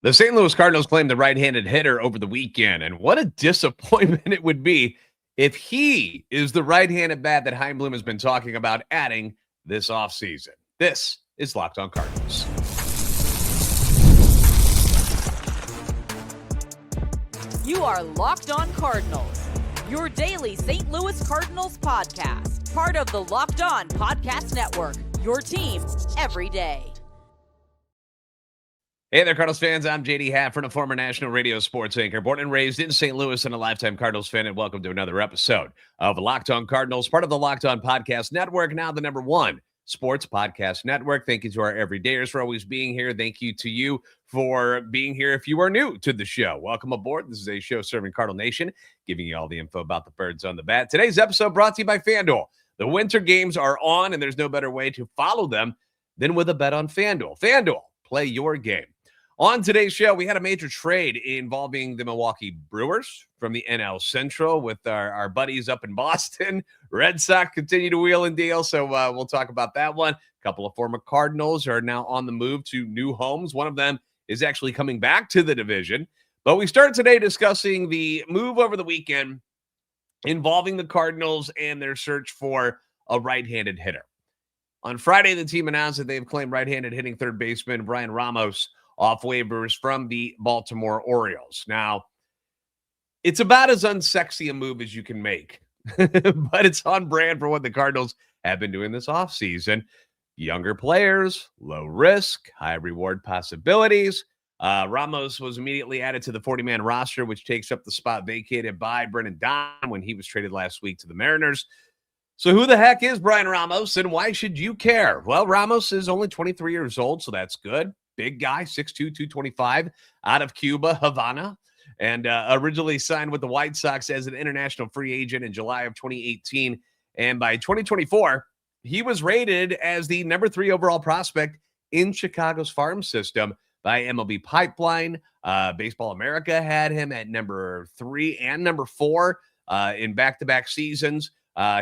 The St. Louis Cardinals claimed the right-handed hitter over the weekend, and what a disappointment it would be if he is the right-handed bat that Heimblum has been talking about adding this offseason. This is Locked On Cardinals. You are Locked On Cardinals, your daily St. Louis Cardinals podcast, part of the Locked On Podcast Network, your team every day. Hey there, Cardinals fans. I'm JD Hafron, a former national radio sports anchor, born and raised in St. Louis and a lifetime Cardinals fan, and welcome to another episode of Locked On Cardinals, part of the Locked On Podcast Network, now the number one sports podcast network. Thank you to our everydayers for always being here. Thank you to you for being here if you are new to the show. Welcome aboard. This is a show serving Cardinal Nation, giving you all the info about the birds on the bat. Today's episode brought to you by FanDuel. The winter games are on, and there's no better way to follow them than with a bet on FanDuel. FanDuel, play your game. On today's show, we had a major trade involving the Milwaukee Brewers from the NL Central with our buddies up in Boston. Red Sox continue to wheel and deal, so we'll talk about that one. A couple of former Cardinals are now on the move to new homes. One of them is actually coming back to the division. But we start today discussing the move over the weekend involving the Cardinals and their search for a right-handed hitter. On Friday, the team announced that they've claimed right-handed hitting third baseman Bryan Ramos off waivers from the Baltimore Orioles. Now, it's about as unsexy a move as you can make, but it's on brand for what the Cardinals have been doing this offseason. Younger players, low risk, high reward possibilities. Ramos was immediately added to the 40-man roster, which takes up the spot vacated by Brendan Dohm when he was traded last week to the Mariners. So who the heck is Bryan Ramos, and why should you care? Well, Ramos is only 23 years old, so that's good. Big guy, 6'2", 225, out of Cuba, Havana, and originally signed with the White Sox as an international free agent in July of 2018. And by 2024, he was rated as the number 3 overall prospect in Chicago's farm system by MLB Pipeline. Baseball America had him at number 3 and number 4 in back-to-back seasons.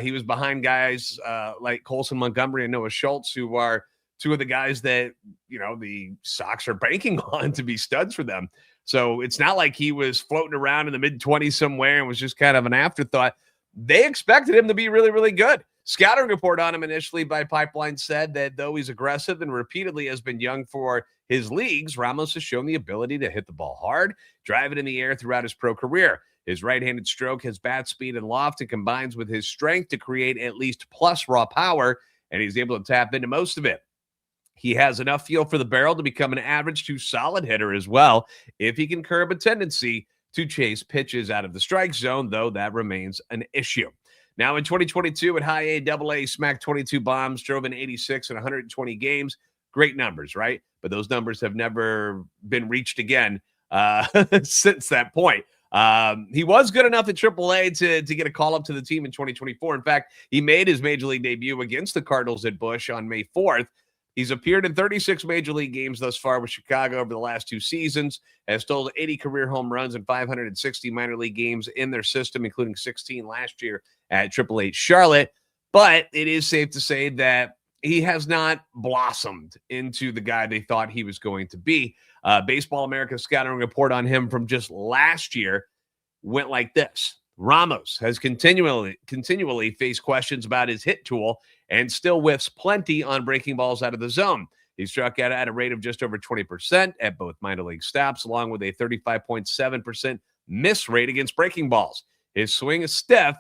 He was behind guys like Colson Montgomery and Noah Schultz, who are two of the guys that, you know, the Sox are banking on to be studs for them. So it's not like he was floating around in the mid-20s somewhere and was just kind of an afterthought. They expected him to be really, really good. Scouting report on him initially by Pipeline said that though he's aggressive and repeatedly has been young for his leagues, Ramos has shown the ability to hit the ball hard, drive it in the air throughout his pro career. His right-handed stroke has bat speed and loft and combines with his strength to create at least plus raw power, and he's able to tap into most of it. He has enough feel for the barrel to become an average to solid hitter as well, if he can curb a tendency to chase pitches out of the strike zone, though that remains an issue. Now in 2022 at high A, double A, smacked 22 bombs, drove in 86 in 120 games. Great numbers, right? But those numbers have never been reached again since that point. He was good enough at AAA to get a call up to the team in 2024. In fact, he made his major league debut against the Cardinals at Busch on May 4th. He's appeared in 36 major league games thus far with Chicago over the last 2 seasons, has stolen 80 career home runs and 560 minor league games in their system, including 16 last year at AAA Charlotte. But it is safe to say that he has not blossomed into the guy they thought he was going to be. Baseball America's scouting report on him from just last year went like this. Ramos has continually faced questions about his hit tool and still whiffs plenty on breaking balls out of the zone. He struck out at a rate of just over 20% at both minor league stops, along with a 35.7% miss rate against breaking balls. His swing is stiff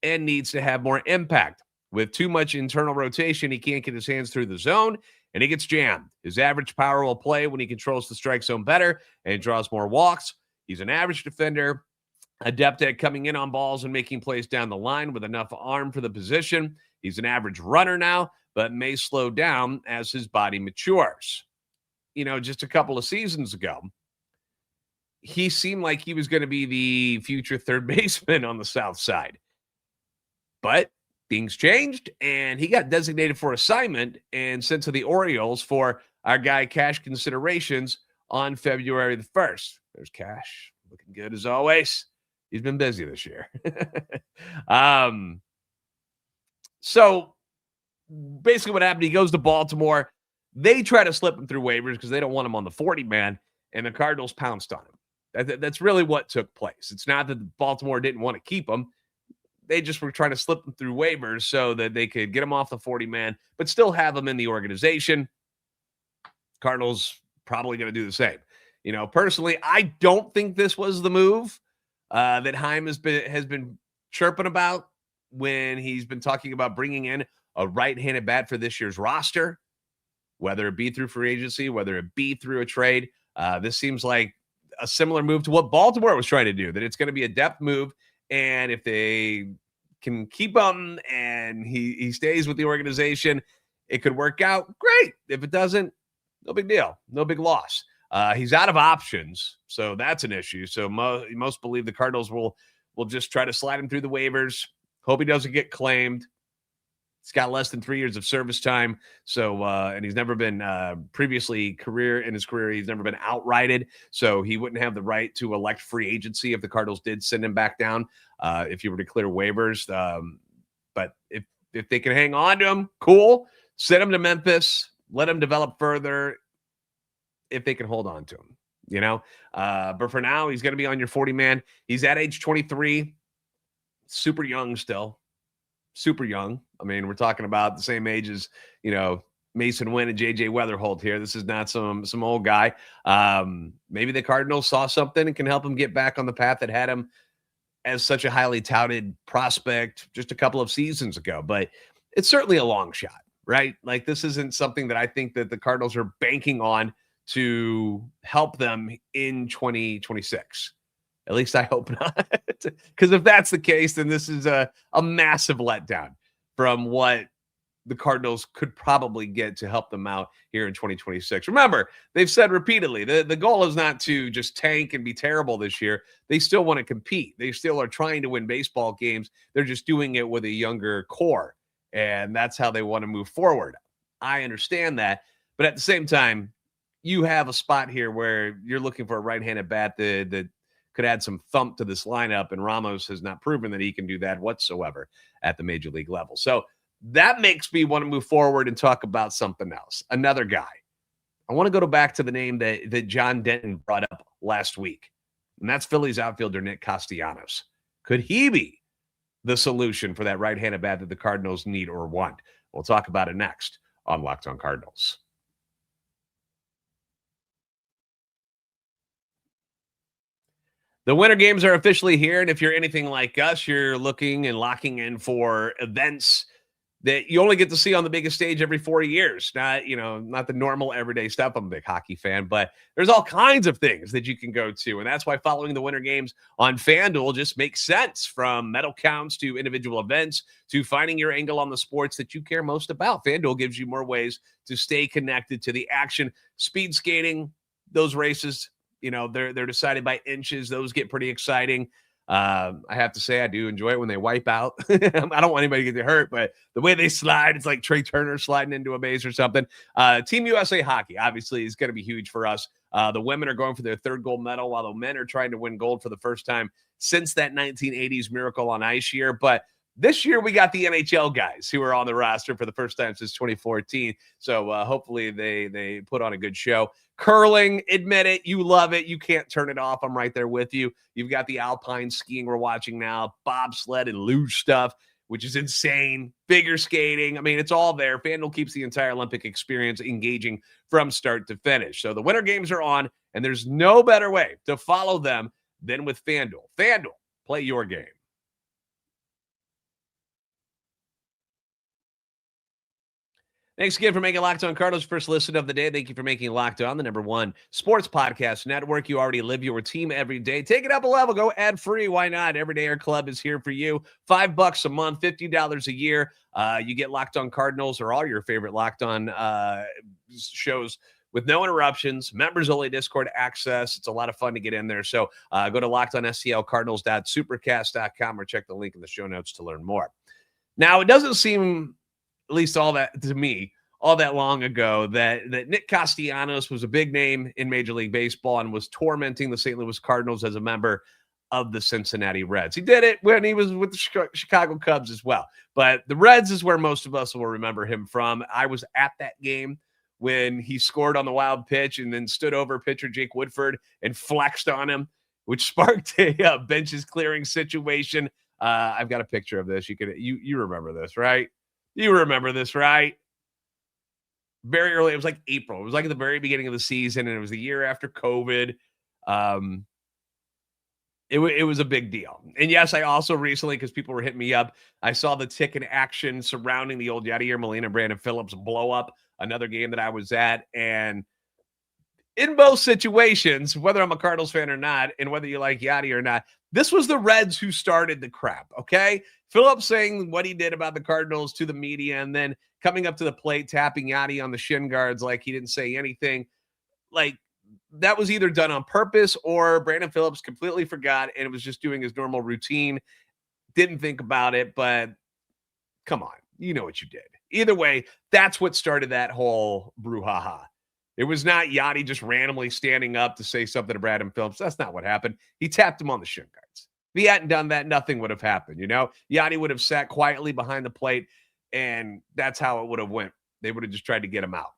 and needs to have more impact. With too much internal rotation, he can't get his hands through the zone, and he gets jammed. His average power will play when he controls the strike zone better and draws more walks. He's an average defender, adept at coming in on balls and making plays down the line with enough arm for the position. He's an average runner now, but may slow down as his body matures. You know, just a couple of seasons ago, he seemed like he was going to be the future third baseman on the South Side. But things changed, and he got designated for assignment and sent to the Orioles for our guy cash considerations on February the 1st. There's Cash, looking good as always. He's been busy this year. So basically what happened, he goes to Baltimore. They try to slip him through waivers because they don't want him on the 40-man. and the Cardinals pounced on him. That's really what took place. It's not that Baltimore didn't want to keep him. They just were trying to slip them through waivers so that they could get him off the 40-man, but still have him in the organization. Cardinals probably going to do the same. Personally, I don't think this was the move that Heim has been chirping about when he's been talking about bringing in a right-handed bat for this year's roster, whether it be through free agency, whether it be through a trade. This seems like a similar move to what Baltimore was trying to do, that it's going to be a depth move. And if they can keep him and he stays with the organization, it could work out great. If it doesn't, no big deal. No big loss. He's out of options, so that's an issue. So most believe the Cardinals will just try to slide him through the waivers. Hope he doesn't get claimed. He's got less than 3 years of service time. So, and he's never been previously in his career, he's never been outrighted. So he wouldn't have the right to elect free agency if the Cardinals did send him back down, if you were to clear waivers. But if they can hang on to him, cool. Send him to Memphis. Let him develop further if they can hold on to him, But for now, he's going to be on your 40-man. He's at age 23. Super young still. Super young. I mean, we're talking about the same age as, Mason Wynn and J.J. Weatherholt here. This is not some old guy. Maybe the Cardinals saw something and can help him get back on the path that had him as such a highly touted prospect just a couple of seasons ago. But it's certainly a long shot, right? Like, this isn't something that I think that the Cardinals are banking on to help them in 2026. At least I hope not. Because if that's the case, then this is a massive letdown from what the Cardinals could probably get to help them out here in 2026. Remember, they've said repeatedly, the goal is not to just tank and be terrible this year. They still want to compete. They still are trying to win baseball games. They're just doing it with a younger core. And that's how they want to move forward. I understand that. But at the same time, you have a spot here where you're looking for a right-handed bat that could add some thump to this lineup, and Ramos has not proven that he can do that whatsoever at the major league level. So that makes me want to move forward and talk about something else. Another guy. I want to go back to the name that John Denton brought up last week, and that's Phillies outfielder Nick Castellanos. Could he be the solution for that right-handed bat that the Cardinals need or want? We'll talk about it next on Locked On Cardinals. The winter games are officially here, and if you're anything like us, you're looking and locking in for events that you only get to see on the biggest stage every 4 years. Not the normal everyday stuff. I'm a big hockey fan, but there's all kinds of things that you can go to, and that's why following the winter games on FanDuel just makes sense, from medal counts to individual events to finding your angle on the sports that you care most about. FanDuel gives you more ways to stay connected to the action. Speed skating, those races, they're decided by inches. Those get pretty exciting. I have to say, I do enjoy it when they wipe out. I don't want anybody to get hurt, but the way they slide, it's like Trey Turner sliding into a base or something. Team USA hockey, obviously, is going to be huge for us. The women are going for their third gold medal, while the men are trying to win gold for the first time since that 1980s Miracle on Ice year. But this year, we got the NHL guys who are on the roster for the first time since 2014. So hopefully they put on a good show. Curling, admit it, you love it. You can't turn it off. I'm right there with you. You've got the alpine skiing we're watching now, bobsled and luge stuff, which is insane. Figure skating. I mean, it's all there. FanDuel keeps the entire Olympic experience engaging from start to finish. So the winter games are on, and there's no better way to follow them than with FanDuel. FanDuel, play your game. Thanks again for making Locked On Cardinals first listen of the day. Thank you for making Locked On the #1 sports podcast network. You already live your team every day. Take it up a level. Go ad-free. Why not? Everyday Air Club is here for you. $5 a month, $50 a year. You get Locked On Cardinals or all your favorite Locked On shows with no interruptions, members-only Discord access. It's a lot of fun to get in there. So go to LockedOnSTLCardinals.supercast.com or check the link in the show notes to learn more. Now, it doesn't seem, at least all that to me, all that long ago, that Nick Castellanos was a big name in Major League Baseball and was tormenting the St. Louis Cardinals as a member of the Cincinnati Reds. He did it when he was with the Chicago Cubs as well. But the Reds is where most of us will remember him from. I was at that game when he scored on the wild pitch and then stood over pitcher Jake Woodford and flexed on him, which sparked a benches clearing situation. I've got a picture of this. You remember this, right? You remember this, right? Very early. It was like April. It was like at the very beginning of the season, and it was the year after COVID. It was a big deal. And yes, I also recently, because people were hitting me up, I saw the tick in action surrounding the old Yadier Molina, Brandon Phillips blow up, another game that I was at. And in both situations, whether I'm a Cardinals fan or not, and whether you like Yadi or not, this was the Reds who started the crap, okay? Phillips saying what he did about the Cardinals to the media, and then coming up to the plate, tapping Yadi on the shin guards like he didn't say anything. Like, that was either done on purpose or Brandon Phillips completely forgot and was just doing his normal routine. Didn't think about it, but come on, you know what you did. Either way, that's what started that whole brouhaha. It was not Yadi just randomly standing up to say something to Brandon Phillips. That's not what happened. He tapped him on the shin guards. If he hadn't done that, nothing would have happened, you know? Yadi would have sat quietly behind the plate, and that's how it would have went. They would have just tried to get him out.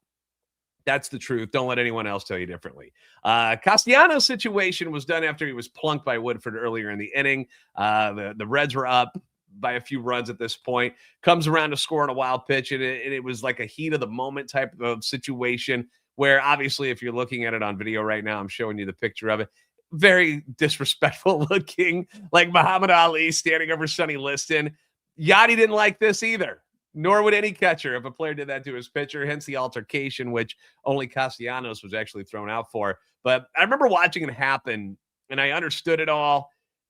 That's the truth. Don't let anyone else tell you differently. Castellanos' situation was done after he was plunked by Woodford earlier in the inning. The Reds were up by a few runs at this point. Comes around to score on a wild pitch, and it was like a heat of the moment type of situation where obviously if you're looking at it on video right now, I'm showing you the picture of it. Very disrespectful looking, like Muhammad Ali standing over Sonny Liston. Yadi didn't like this either. Nor would any catcher if a player did that to his pitcher, hence the altercation, which only Castellanos was actually thrown out for. But I remember watching it happen, and I understood it all.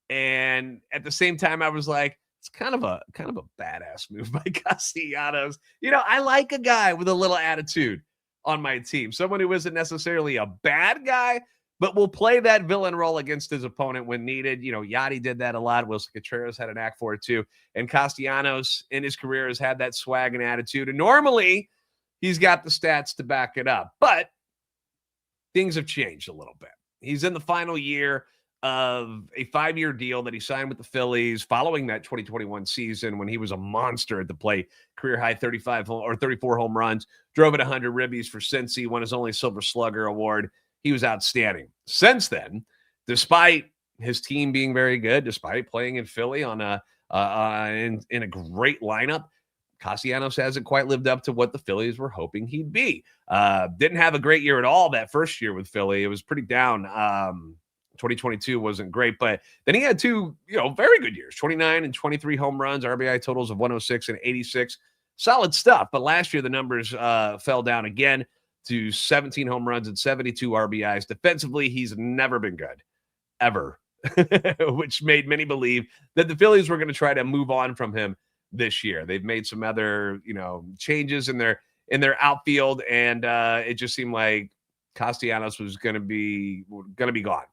And at the same time, I was like, it's kind of a badass move by Castellanos. You know, I like a guy with a little attitude on my team, someone who isn't necessarily a bad guy, but will play that villain role against his opponent when needed. You know, Yadi did that a lot. Wilson Contreras had an act for it too. And Castellanos in his career has had that swag and attitude. And normally he's got the stats to back it up. But things have changed a little bit. He's in the final year of a 5-year deal that he signed with the Phillies following that 2021 season when he was a monster at the plate. Career high 34 home runs, drove at 100 ribbies for Cincy, won his only Silver Slugger award. He was outstanding. Since then, despite his team being very good, despite playing in Philly on in a great lineup, Castellanos hasn't quite lived up to what the Phillies were hoping he'd be. Didn't have a great year at all that first year with Philly. It was pretty down. 2022 wasn't great, but then he had two, very good years, 29 and 23 home runs, RBI totals of 106 and 86. Solid stuff. But last year, the numbers fell down again to 17 home runs and 72 RBIs. Defensively, he's never been good, ever, which made many believe that the Phillies were going to try to move on from him this year. They've made some other, changes in their outfield, and it just seemed like Castellanos was going to be gone.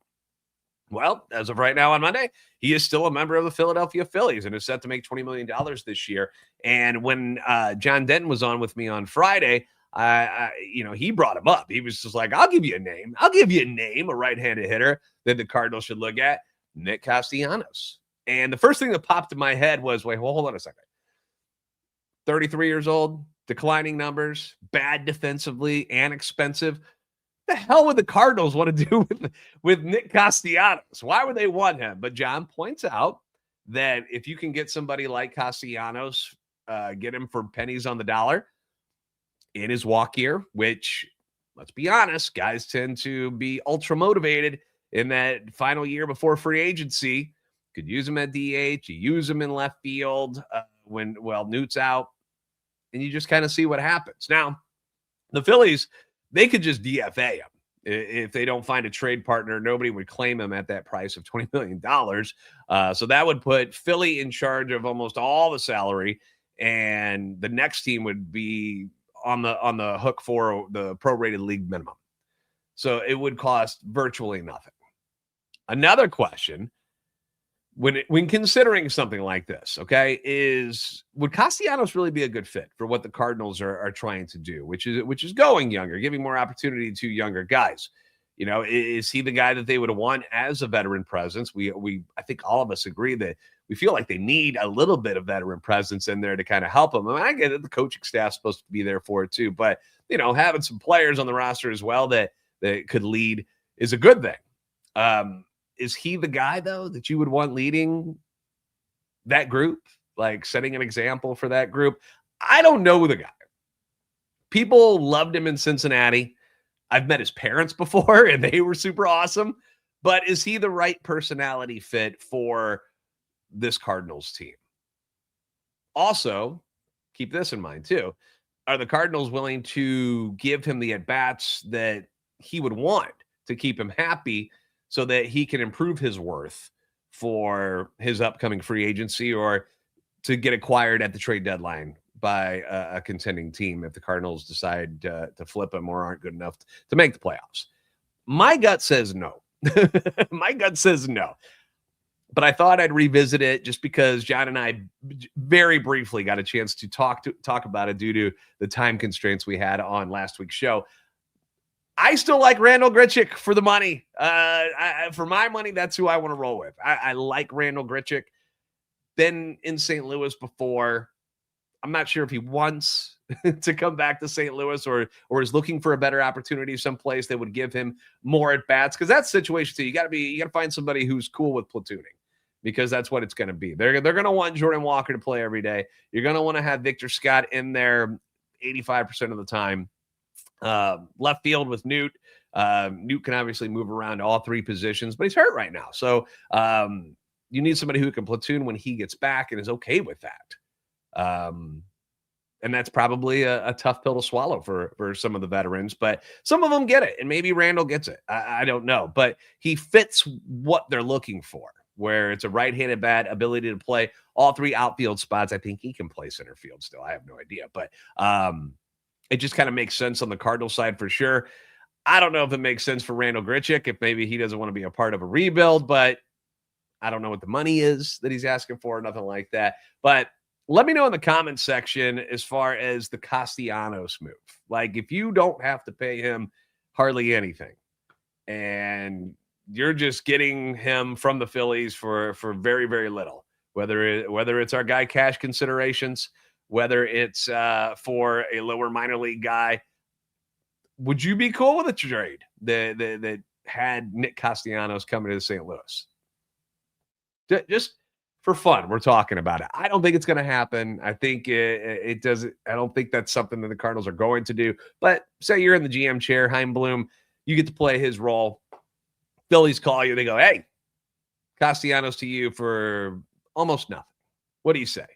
Well, as of right now on Monday, he is still a member of the Philadelphia Phillies and is set to make $20 million this year. And when John Denton was on with me on Friday, he brought him up. He was just like, I'll give you a name. A right-handed hitter that the Cardinals should look at, Nick Castellanos. And the first thing that popped in my head was, hold on a second. 33 years old, declining numbers, bad defensively and expensive. What the hell would the Cardinals want to do with Nick Castellanos? Why would they want him? But John points out that if you can get somebody like Castellanos, get him for pennies on the dollar in his walk year, which, let's be honest, guys tend to be ultra motivated in that final year before free agency. Could use him at DH, you use him in left field when Newt's out, and you just kind of see what happens. Now, the Phillies, they could just DFA him. If they don't find a trade partner, nobody would claim him at that price of $20 million. So that would put Philly in charge of almost all the salary, and the next team would be on the hook for the prorated league minimum. So it would cost virtually nothing. Another question, when considering something like this, okay, is would Castellanos really be a good fit for what the Cardinals are trying to do, which is going younger, giving more opportunity to younger guys? Is he the guy that they would want as a veteran presence? I think all of us agree that we feel like they need a little bit of veteran presence in there to kind of help them. I mean, I get it. The coaching staff's supposed to be there for it too, but having some players on the roster as well that could lead is a good thing. Is he the guy though that you would want leading that group, like setting an example for that group? I don't know the guy. People loved him in Cincinnati. I've met his parents before and they were super awesome, but is he the right personality fit for this Cardinals team? Also, keep this in mind too. Are the Cardinals willing to give him the at-bats that he would want to keep him happy so that he can improve his worth for his upcoming free agency or to get acquired at the trade deadline by a contending team if the Cardinals decide to flip him or aren't good enough to make the playoffs? My gut says no. My gut says no. But I thought I'd revisit it just because John and I very briefly got a chance to talk about it due to the time constraints we had on last week's show. I still like Randal Grichuk for the money. For my money, that's who I want to roll with. I like Randal Grichuk. Been in St. Louis before. I'm not sure if he wants to come back to St. Louis or is looking for a better opportunity someplace that would give him more at bats. Because that's the situation too. You got to find somebody who's cool with platooning, because that's what it's going to be. They're going to want Jordan Walker to play every day. You're going to want to have Victor Scott in there 85% of the time. Left field with Newt. Newt can obviously move around all three positions, but he's hurt right now. So you need somebody who can platoon when he gets back and is okay with that. And that's probably a tough pill to swallow for some of the veterans, but some of them get it, and maybe Randal gets it. I don't know, but he fits what they're looking for, where it's a right-handed bat, ability to play all three outfield spots. I think he can play center field still. I have no idea, but it just kind of makes sense on the Cardinal side for sure. I don't know if it makes sense for Randal Grichuk, if maybe he doesn't want to be a part of a rebuild, but I don't know what the money is that he's asking for, nothing like that. But let me know in the comments section as far as the Castellanos move. Like, if you don't have to pay him hardly anything and you're just getting him from the Phillies for very, very little, whether it's our guy cash considerations, whether it's for a lower minor league guy, would you be cool with a trade that had Nick Castellanos coming to St. Louis? Just for fun, we're talking about it. I don't think it's going to happen. I think it doesn't. I don't think that's something that the Cardinals are going to do. But say you're in the GM chair, Heimblum, you get to play his role. Phillies call you. They go, hey, Castellanos to you for almost nothing. What do you say?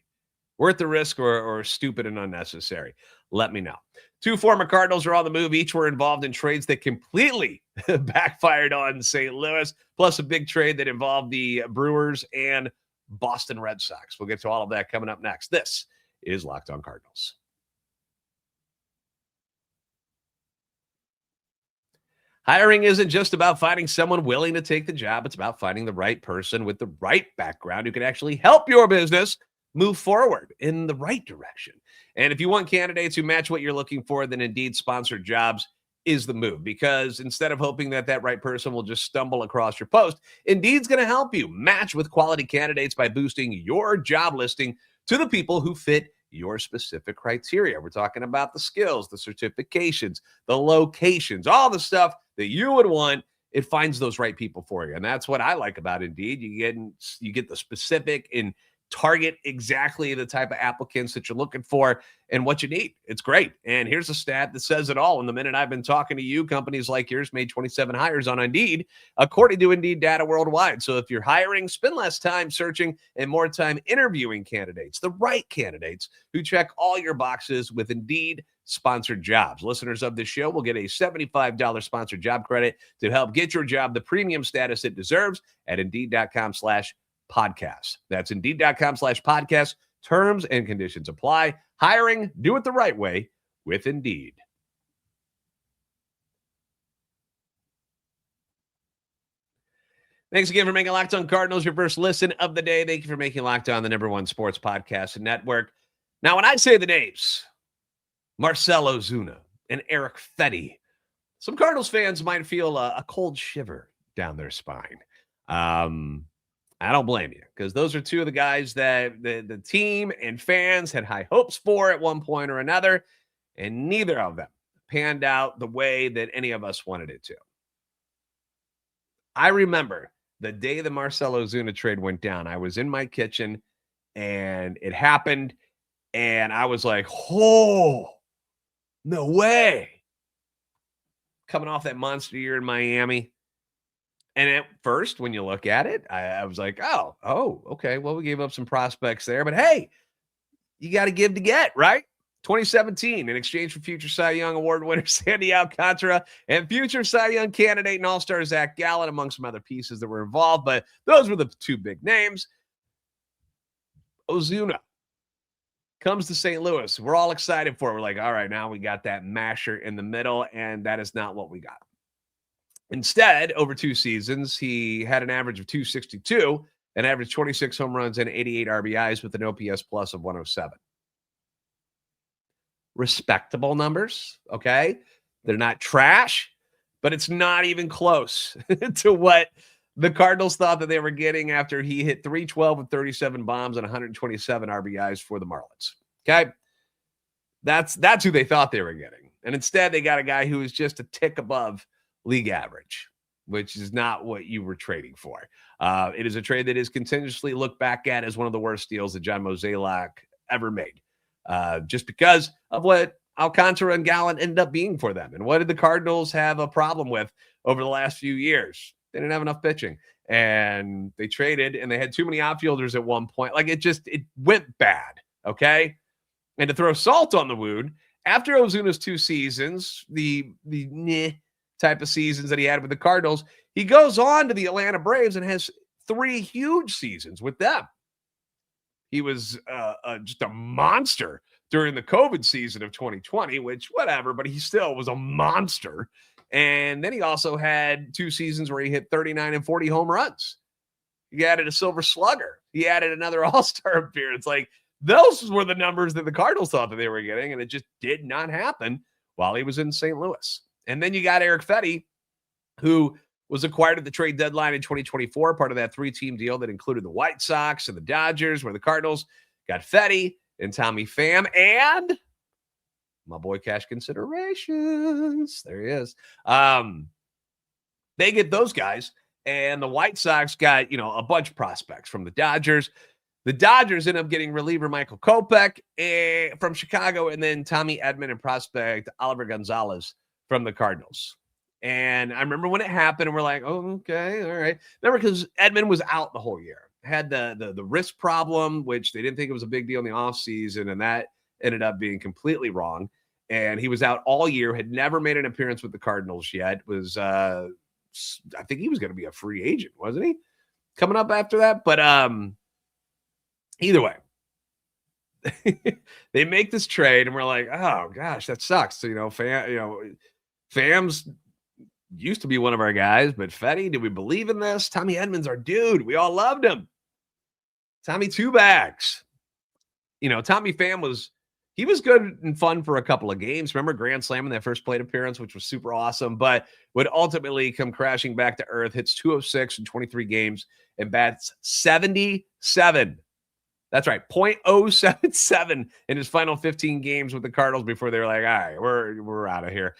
Worth the risk or stupid and unnecessary? Let me know. Two former Cardinals are on the move. Each were involved in trades that completely backfired on St. Louis, plus a big trade that involved the Brewers and Boston Red Sox. We'll get to all of that coming up next. This is Locked On Cardinals. Hiring isn't just about finding someone willing to take the job. It's about finding the right person with the right background who can actually help your business move forward in the right direction. And if you want candidates who match what you're looking for, then Indeed Sponsored Jobs is the move, because instead of hoping that right person will just stumble across your post, Indeed's going to help you match with quality candidates by boosting your job listing to the people who fit your specific criteria. We're talking about the skills, the certifications, the locations, all the stuff that you would want. It finds those right people for you. And that's what I like about Indeed. You get the specific and target exactly the type of applicants that you're looking for and what you need. It's great. And here's a stat that says it all. In the minute I've been talking to you, companies like yours made 27 hires on Indeed, according to Indeed data worldwide. So if you're hiring, spend less time searching and more time interviewing candidates, the right candidates who check all your boxes with Indeed Sponsored Jobs. Listeners of this show will get a $75 sponsored job credit to help get your job the premium status it deserves at Indeed.com/podcast. That's Indeed.com/podcast. Terms and conditions apply. Hiring, do it the right way with Indeed. Thanks again for making Locked On Cardinals your first listen of the day. Thank you for making Locked On the #1 sports podcast and network. Now, when I say the names, Marcell Ozuna and Eric Fedde, some Cardinals fans might feel a cold shiver down their spine. I don't blame you, because those are two of the guys that the team and fans had high hopes for at one point or another, and neither of them panned out the way that any of us wanted it to. I remember the day the Marcell Ozuna trade went down. I was in my kitchen, and it happened, and I was like, oh, no way. Coming off that monster year in Miami. And at first, when you look at it, I was like, oh, okay. Well, we gave up some prospects there. But hey, you got to give to get, right? 2017, in exchange for future Cy Young Award winner Sandy Alcantara and future Cy Young candidate and all-star Zach Gallen, among some other pieces that were involved. But those were the two big names. Ozuna comes to St. Louis. We're all excited for it. We're like, all right, now we got that masher in the middle, and that is not what we got. Instead, over 2 seasons, he had an average of 262 and averaged 26 home runs and 88 RBIs with an OPS plus of 107. Respectable numbers, okay? They're not trash, but it's not even close to what the Cardinals thought that they were getting after he hit 312 with 37 bombs and 127 RBIs for the Marlins, okay? That's who they thought they were getting. And instead, they got a guy who is just a tick above league average, which is not what you were trading for. It is a trade that is continuously looked back at as one of the worst deals that John Mozeliak ever made, just because of what Alcantara and Gallen ended up being for them. And what did the Cardinals have a problem with over the last few years? They didn't have enough pitching, and they traded, and they had too many outfielders at one point. Like, it went bad, okay? And to throw salt on the wound, after Ozuna's 2 seasons, the type of seasons that he had with the Cardinals, he goes on to the Atlanta Braves and has 3 huge seasons with them. He was just a monster during the COVID season of 2020, which whatever, but he still was a monster. And then he also had 2 seasons where he hit 39 and 40 home runs. He added a silver slugger. He added another all-star appearance. Like, those were the numbers that the Cardinals thought that they were getting, and it just did not happen while he was in St. Louis. And then you got Eric Fedde, who was acquired at the trade deadline in 2024, part of that 3-team deal that included the White Sox and the Dodgers, where the Cardinals got Fedde and Tommy Pham and my boy Cash Considerations. There he is. They get those guys, and the White Sox got, a bunch of prospects from the Dodgers. The Dodgers end up getting reliever Michael Kopech from Chicago, and then Tommy Edman and prospect Oliver Gonzalez from the Cardinals. And I remember when it happened, and we're like, oh, okay, all right. Remember, because Edman was out the whole year. Had the wrist problem, which they didn't think it was a big deal in the offseason, and that ended up being completely wrong. And he was out all year, had never made an appearance with the Cardinals yet. I think he was going to be a free agent, wasn't he? Coming up after that. But either way, they make this trade, and we're like, oh gosh, that sucks. So, Pham's used to be one of our guys, but Fedde, did we believe in this? Tommy Edman's our dude. We all loved him. Tommy 2 bags. Tommy Pham was good and fun for a couple of games. Remember Grand Slam in that first plate appearance, which was super awesome, but would ultimately come crashing back to earth, hits 206 in 23 games, and bats 77. That's right, .077 in his final 15 games with the Cardinals before they were like, all right, we're out of here.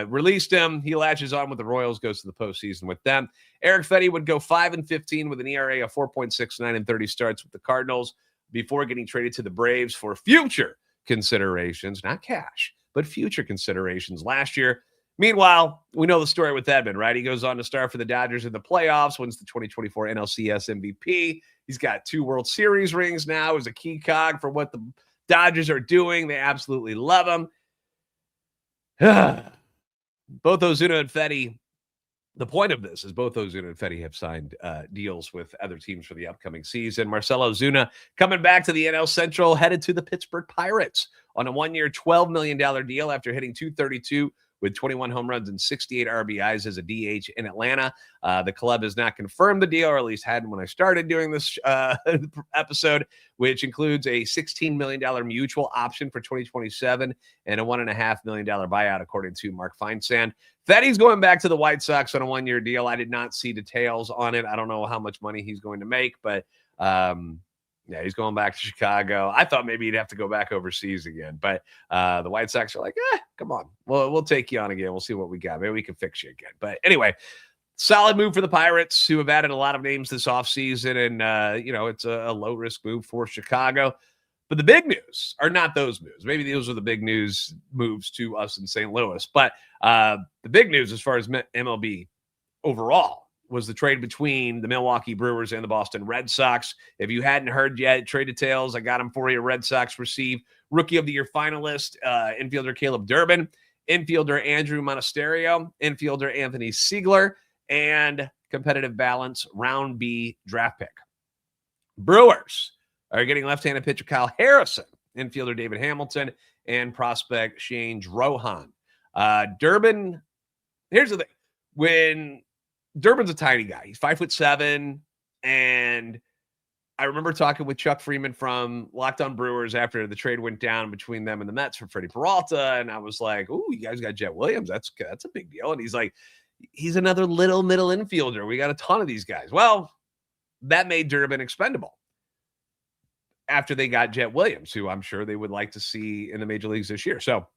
Released him. He latches on with the Royals, goes to the postseason with them. Eric Fedde would go 5-15 with an ERA of 4.69 in 30 starts with the Cardinals before getting traded to the Braves for future considerations, not cash, but future considerations last year. Meanwhile, we know the story with Edman, right? He goes on to start for the Dodgers in the playoffs, wins the 2024 NLCS MVP. He's got 2 World Series rings now, is a key cog for what the Dodgers are doing. They absolutely love him. Both Ozuna and Fedde, the point of this is both Ozuna and Fedde have signed deals with other teams for the upcoming season. Marcell Ozuna coming back to the NL Central, headed to the Pittsburgh Pirates on a 1-year, $12 million deal after hitting .232 with 21 home runs and 68 RBIs as a DH in Atlanta. The club has not confirmed the deal, or at least hadn't when I started doing this episode, which includes a $16 million mutual option for 2027 and a $1.5 million buyout, according to Mark Feinsand. Fedde's going back to the White Sox on a one-year deal. I did not see details on it. I don't know how much money he's going to make, but yeah, he's going back to Chicago. I thought maybe he'd have to go back overseas again, but the White Sox are like, come on. We'll take you on again. We'll see what we got. Maybe we can fix you again. But anyway, solid move for the Pirates, who have added a lot of names this offseason, and, it's a low-risk move for Chicago. But the big news are not those moves. Maybe those are the big news moves to us in St. Louis. But the big news as far as MLB overall was the trade between the Milwaukee Brewers and the Boston Red Sox. If you hadn't heard yet, trade details, I got them for you. Red Sox receive Rookie of the Year finalist, infielder Caleb Durbin, infielder Andrew Monasterio, infielder Anthony Siegler, and competitive balance round B draft pick. Brewers are getting left-handed pitcher Kyle Harrison, infielder David Hamilton, and prospect Shane Drohan. Durbin, here's the thing. When Durbin's a tiny guy, he's 5'7", and I remember talking with Chuck Freeman from Locked On Brewers after the trade went down between them and the Mets for Freddie Peralta, and I was like, "Ooh, you guys got Jet Williams. That's a big deal." And he's like, "He's another little middle infielder. We got a ton of these guys." Well, that made Durbin expendable after they got Jet Williams, who I'm sure they would like to see in the major leagues this year. So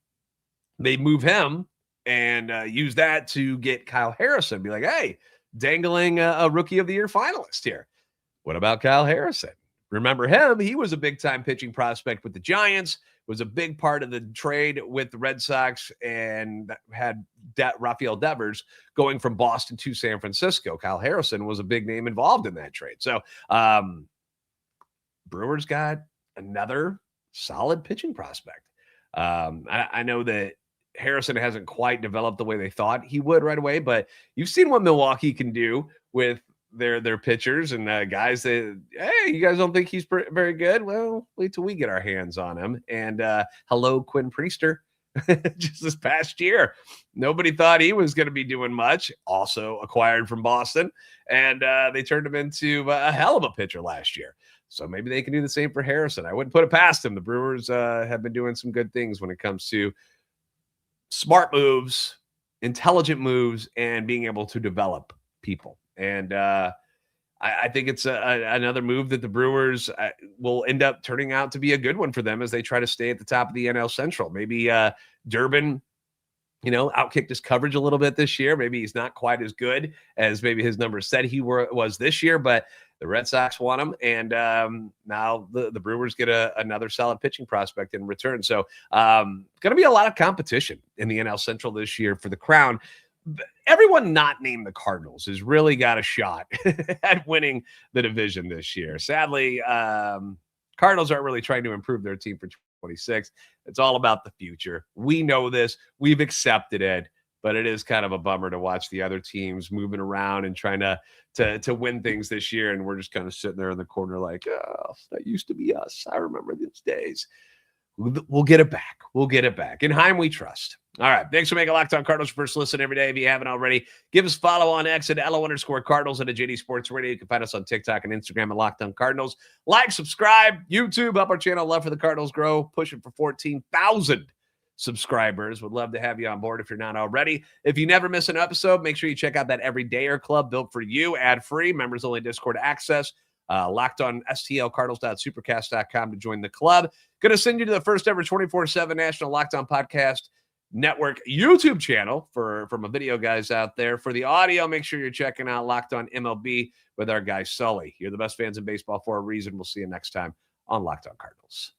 they move him and use that to get Kyle Harrison. Be like, hey, dangling a Rookie of the Year finalist here. What about Kyle Harrison? Remember him? He was a big-time pitching prospect with the Giants, was a big part of the trade with the Red Sox, and had Rafael Devers going from Boston to San Francisco. Kyle Harrison was a big name involved in that trade. So Brewers got another solid pitching prospect. I know that Harrison hasn't quite developed the way they thought he would right away, but you've seen what Milwaukee can do with their pitchers and guys that, hey, you guys don't think he's very good? Well, wait till we get our hands on him. And hello, Quinn Priester. Just this past year, nobody thought he was going to be doing much. Also acquired from Boston, and they turned him into a hell of a pitcher last year. So maybe they can do the same for Harrison. I wouldn't put it past him. The Brewers have been doing some good things when it comes to smart moves, intelligent moves, and being able to develop people. And I think it's another move that the Brewers will end up turning out to be a good one for them as they try to stay at the top of the NL Central. Maybe Durbin, outkicked his coverage a little bit this year. Maybe he's not quite as good as maybe his numbers said he was this year, but the Red Sox want him, and now the Brewers get another solid pitching prospect in return. So going to be a lot of competition in the NL Central this year for the crown. Everyone not named the Cardinals has really got a shot at winning the division this year. Sadly, Cardinals aren't really trying to improve their team for 26. It's all about the future. We know this. We've accepted it. But it is kind of a bummer to watch the other teams moving around and trying to win things this year. And we're just kind of sitting there in the corner like, oh, that used to be us. I remember those days. We'll get it back. We'll get it back. In Heim, we trust. All right. Thanks for making Locked On Cardinals your first listen every day. If you haven't already, give us a follow on X at LO_Cardinals and at JD Sports Radio. You can find us on TikTok and Instagram at Locked On Cardinals. Like, subscribe, YouTube, help our channel. Love for the Cardinals grow. Pushing for 14,000 subscribers. Would love to have you on board if you're not already. If you never miss an episode, make sure you check out that Everydayer Club built for you, ad-free, members-only Discord access. Locked on STLCardinals.supercast.com to join the club. Going to send you to the first ever 24/7 National Locked On Podcast Network YouTube channel from a video guys out there. For the audio, make sure you're checking out Locked On MLB with our guy Sully. You're the best fans in baseball for a reason. We'll see you next time on Locked On Cardinals.